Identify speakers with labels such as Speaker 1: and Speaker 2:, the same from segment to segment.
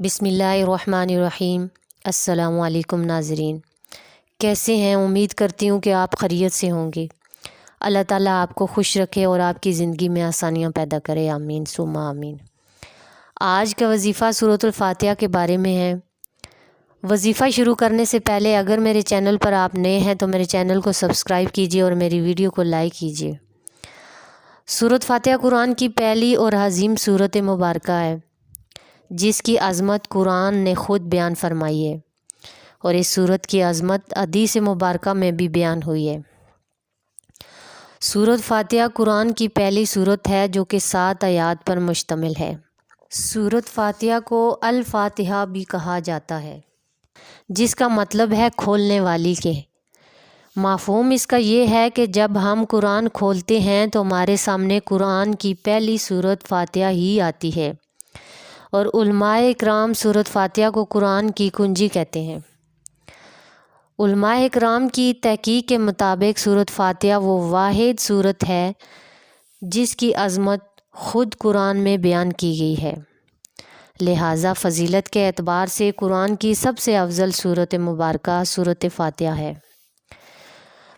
Speaker 1: بسم اللہ الرحمن الرحیم۔ السلام علیکم ناظرین، کیسے ہیں؟ امید کرتی ہوں کہ آپ خیریت سے ہوں گے۔ اللہ تعالیٰ آپ کو خوش رکھے اور آپ کی زندگی میں آسانیاں پیدا کرے، آمین ثم آمین۔ آج کا وظیفہ سورۃ الفاتحہ کے بارے میں ہے۔ وظیفہ شروع کرنے سے پہلے اگر میرے چینل پر آپ نئے ہیں تو میرے چینل کو سبسکرائب کیجیے اور میری ویڈیو کو لائک کیجیے۔ سورۃ فاتحہ قرآن کی پہلی اور عظیم سورۃ مبارکہ ہے، جس کی عظمت قرآن نے خود بیان فرمائی ہے، اور اس سورت کی عظمت حدیث مبارکہ میں بھی بیان ہوئی ہے۔ سورۃ فاتحہ قرآن کی پہلی سورت ہے جو کہ 7 آیات پر مشتمل ہے۔ سورۃ فاتحہ کو الفاتحہ بھی کہا جاتا ہے، جس کا مطلب ہے کھولنے والی کے۔ مفہوم اس کا یہ ہے کہ جب ہم قرآن کھولتے ہیں تو ہمارے سامنے قرآن کی پہلی سورت فاتحہ ہی آتی ہے، اور علماء اکرام سورۃ فاتحہ کو قرآن کی کنجی کہتے ہیں۔ علماء اکرام کی تحقیق کے مطابق سورۃ فاتحہ وہ واحد سورت ہے جس کی عظمت خود قرآن میں بیان کی گئی ہے، لہٰذا فضیلت کے اعتبار سے قرآن کی سب سے افضل سورت مبارکہ سورۃ فاتحہ ہے۔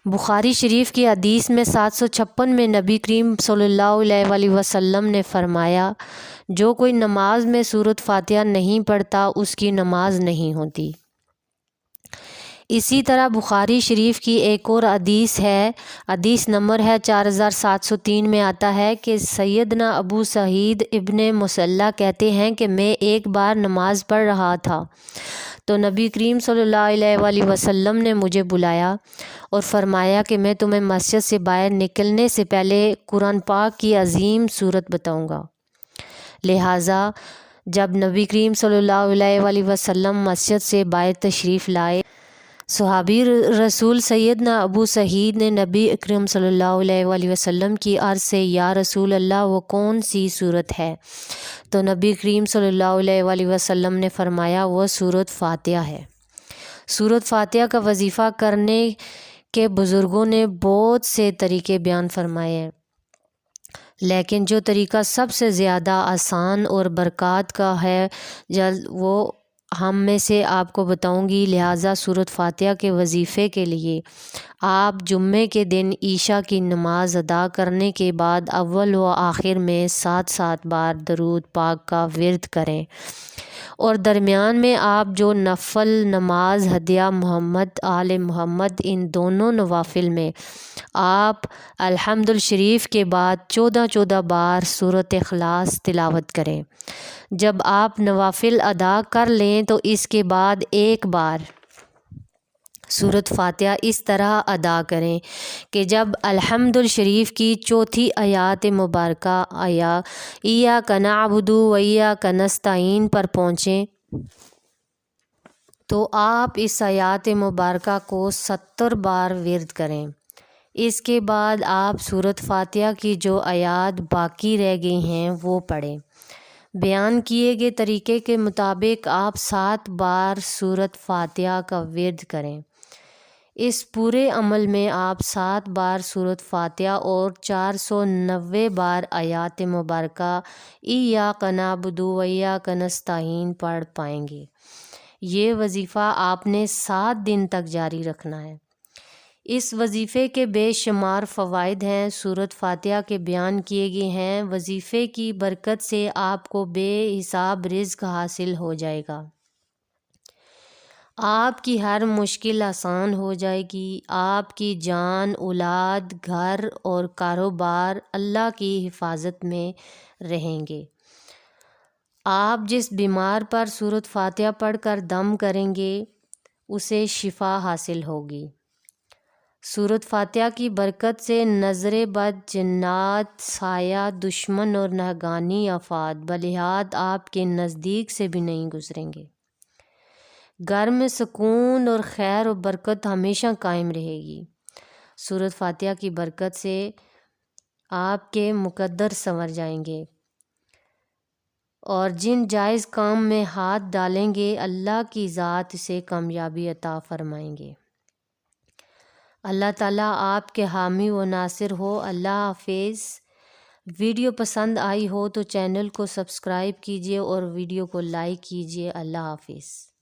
Speaker 1: بخاری شریف کی حدیث میں 756 میں نبی کریم صلی اللہ علیہ وآلہ وسلم نے فرمایا، جو کوئی نماز میں سورۃ فاتحہ نہیں پڑھتا اس کی نماز نہیں ہوتی۔ اسی طرح بخاری شریف کی ایک اور حدیث ہے، حدیث نمبر ہے 4703 میں آتا ہے کہ سیدنا ابو سعید ابن مسلح کہتے ہیں کہ میں ایک بار نماز پڑھ رہا تھا تو نبی کریم صلی اللہ علیہ وآلہ وسلم نے مجھے بلایا اور فرمایا کہ میں تمہیں مسجد سے باہر نکلنے سے پہلے قرآن پاک کی عظیم سورت بتاؤں گا۔ لہٰذا جب نبی کریم صلی اللہ علیہ وآلہ وسلم مسجد سے باہر تشریف لائے، صحابی رسول سیدنا ابو سعید نے نبی اکرم صلی اللہ علیہ وآلہ وسلم کی عرض سے، یا رسول اللہ وہ کون سی سورت ہے؟ تو نبی کریم صلی اللہ علیہ وآلہ وسلم نے فرمایا، وہ سورۃ فاتحہ ہے۔ سورۃ فاتحہ کا وظیفہ کرنے کے بزرگوں نے بہت سے طریقے بیان فرمائے ہیں، لیکن جو طریقہ سب سے زیادہ آسان اور برکات کا ہے وہ ہم میں سے آپ کو بتاؤں گی۔ لہٰذا سورۃ فاتحہ کے وظیفے کے لیے آپ جمعے کے دن عشاء کی نماز ادا کرنے کے بعد اول و آخر میں 7 بار درود پاک کا ورد کریں، اور درمیان میں آپ جو نفل نماز ہدیہ محمد آل محمد ان دونوں نوافل میں آپ الحمد الشریف کے بعد 14 بار سورۃ اخلاص تلاوت کریں۔ جب آپ نوافل ادا کر لیں تو اس کے بعد ایک بار سورۃ فاتحہ اس طرح ادا کریں کہ جب الحمد الشریف کی چوتھی آیات مبارکہ ایاک نعبد و ایاک نستعین پر پہنچیں تو آپ اس آیات مبارکہ کو 70 بار ورد کریں۔ اس کے بعد آپ سورۃ فاتحہ کی جو آیات باقی رہ گئی ہیں وہ پڑھیں۔ بیان کیے گئے طریقے کے مطابق آپ 7 بار سورۃ فاتحہ کا ورد کریں۔ اس پورے عمل میں آپ 7 بار سورۃ فاتحہ اور 490 بار آیات مبارکہ ایاک نعبد و ایاک نستعین پڑھ پائیں گے۔ یہ وظیفہ آپ نے 7 دن تک جاری رکھنا ہے۔ اس وظیفے کے بے شمار فوائد ہیں، سورۃ فاتحہ کے بیان کیے گئے ہیں۔ وظیفے کی برکت سے آپ کو بے حساب رزق حاصل ہو جائے گا، آپ کی ہر مشکل آسان ہو جائے گی، آپ کی جان، اولاد، گھر اور کاروبار اللہ کی حفاظت میں رہیں گے۔ آپ جس بیمار پر سورۃ فاتحہ پڑھ کر دم کریں گے اسے شفا حاصل ہوگی۔ سورۃ فاتحہ کی برکت سے نظر بد، جنات، سایہ، دشمن اور ناگہانی آفات بلحاظ آپ کے نزدیک سے بھی نہیں گزریں گے۔ گھر میں سکون اور خیر و برکت ہمیشہ قائم رہے گی۔ سورۃ فاتحہ کی برکت سے آپ کے مقدر سنور جائیں گے، اور جن جائز کام میں ہاتھ ڈالیں گے اللہ کی ذات سے کامیابی عطا فرمائیں گے۔ اللہ تعالیٰ آپ کے حامی و ناصر ہو۔ اللہ حافظ۔ ویڈیو پسند آئی ہو تو چینل کو سبسکرائب کیجیے اور ویڈیو کو لائک کیجیے۔ اللہ حافظ۔